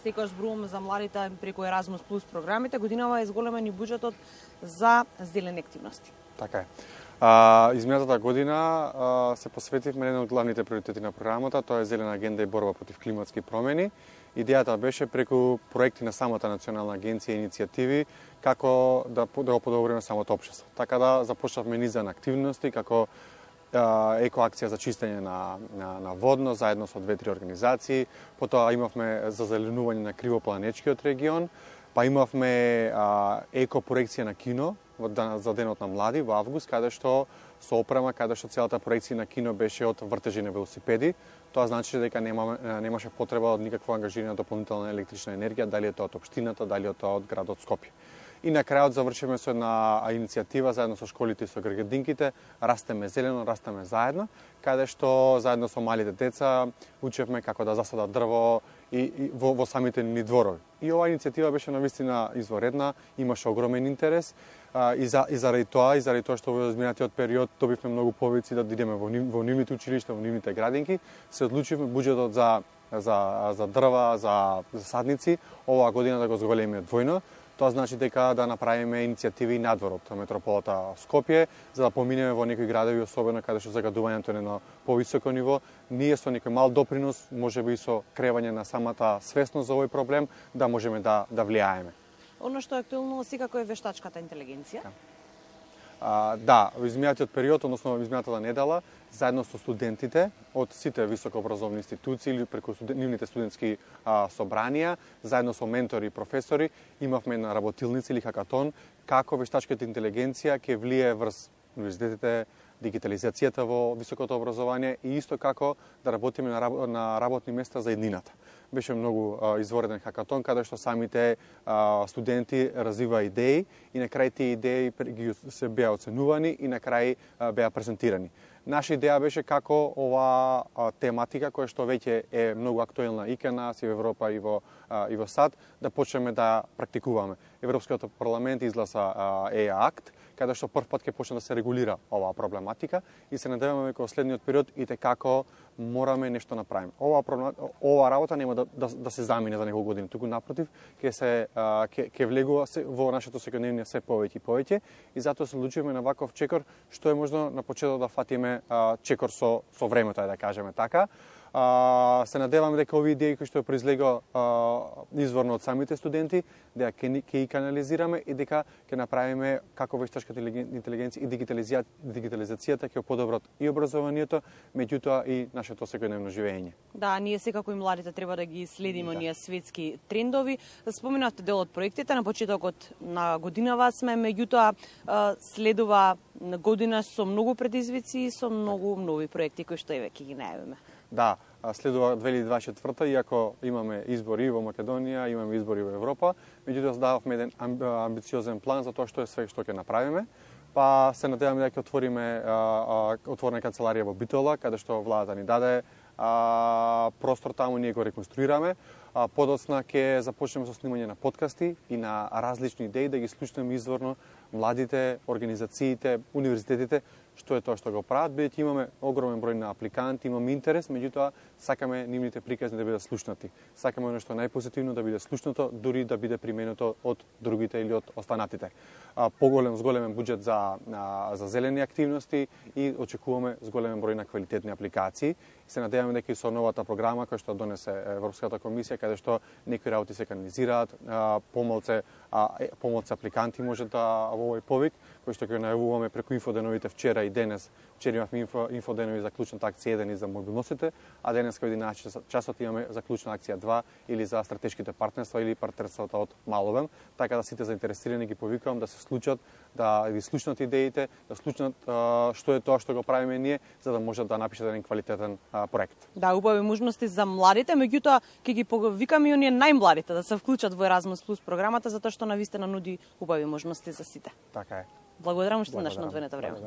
секогаш зборуваме за младите преку Еразмус плюс програмите, годинава е зголемен и буџетот за зелени активности. Така е. Изминатата година се посветивме на еден од главните приоритети на програмата, тоа е зелена агенда и борба против климатски промени. Идејата беше преку проекти на самата национална агенција и иницијативи како да го подобриме самото општество. Така да започнавме низа на активности како екоакција за чистење на водно заедно со 2-3 организации, потоа имавме зазеленување на Кривопланечкиот регион, па имавме екопроекција на кино за денот на млади во август, каде што со опрема, каде што целата проекција на кино беше од вртежи на велосипеди. Тоа значи дека немаше потреба од никакво ангажирање на дополнителна електрична енергија, дали е тоа од општината, дали е тоа од градот Скопје. И на крајот завршиме со една иницијатива заедно со школите и со градинките, Растеме зелено, растеме заедно, каде што заедно со малите деца учевме како да засадат дрво и во самите ни дворови. И оваа иницијатива беше навистина изворедна, имаше огромен интерес и заради тоа што во изминатиот период добивме многу повици да идеме во нивните училишта, во нивните градинки, се одлучивме буџетот за дрва, за садници оваа година да го зголемиме двојно. Тоа значи дека да направиме иницијативи надвор од метрополата Скопје, за да поминеме во некои градови, особено каде што загадувањето е на повисоко ниво, ние со некој мал допринос, можеби и со кревање на самата свесност за овој проблем, да можеме да влијаеме. Оно што е актуелно секако е вештачката интелигенција. Да, во изминатиот период, односно во изминатата недела, заедно со студентите од сите високообразовни институции или преку нивните студентски собранија, заедно со ментори и професори, имавме на работилница или хакатон како вештачката интелигенција ќе влие врз универзитетите, дигитализацијата во високото образование и исто како да работиме на работни места за еднината. Беше многу извореден хакатон, каде што самите студенти развива идеи и на крај тие идеи се беа оценувани и на крај беа презентирани. Наша идеја беше како оваа тематика, која што веќе е многу актуелна и кај нас, и во Европа, и во САД, да почнеме да практикуваме. Европскиот парламент изгласа ЕА-акт, каде што прв пат ќе почне да се регулира оваа проблематика и се надеваме дека во следниот период и како мораме нешто направиме. Оваа работа нема да се замине за неколку години, туку напротив ќе влегува во нашето секојдневие се повеќе и повеќе и затоа се одлучивме на ваков чекор што е можно на почеток да фатиме чекор со времето, да кажеме така. Се надеваме дека овие идеи кои што произлегува изворно од самите студенти, дека ќе ги канализираме и дека ќе направиме како вештачката интелигенција и дигитализацијата ќе подобрат и образованието, меѓутоа и нашето секојдневно живење. Да, ние секако и младите треба да ги следиме оние светски трендови. Споменавте дел од проектите, на почетокот на годинава сме, меѓутоа следува година со многу предизвици и со многу нови проекти кои што еве ќе ги најавиме. Да, следува 2024, иако имаме избори во Македонија, имаме избори во Европа, меѓутоа задававме еден амбициозен план за тоа што е све што ќе направиме. Па се надеваме дека ќе отвориме отворена канцеларија во Битола, каде што владата ни даде простор таму, ние го реконструираме. Подоцна ќе започнеме со снимање на подкасти и на различни идеи да ги слушнеме изворно младите, организациите, универзитетите, што е тоа што го прават, бидејќи имаме огромен број на апликанти, имаме интерес, меѓутоа сакаме нивните приказни да бидат слушнати. Сакаме нешто најпозитивно да биде слушнато, дури да биде применето од другите или од останатите. Зголемен буџет за зелени активности и очекуваме зголемен број на квалитетни апликации. Се надеваме дека и со новата програма која што донесе Европската комисија, каде што некои работи се канализираат, помалце апликанти можат да во овој повик, кој што ќе најавуваме преку инфоденовите вчера и денес. Вчера имавме инфоденови за клучната акција 1 и за мобилностите, а денес кај 11 часот имаме за клучна акција 2 или за стратешките партнерства или партнерствата од Маловен, така да сите заинтересирани ги повикувам да се случат, да ги слушнат идеите, да слушнат што е тоа што го правиме ние, за да можат да напишат еден квалитетен проект. Да, убави можности за младите, меѓутоа ќе ги повикаме и оние најмладите да се вклучат во Еразмус плюс програмата, затоа што навистина нуди убави можности за сите. Така е. Благодарам што на одвоеното време.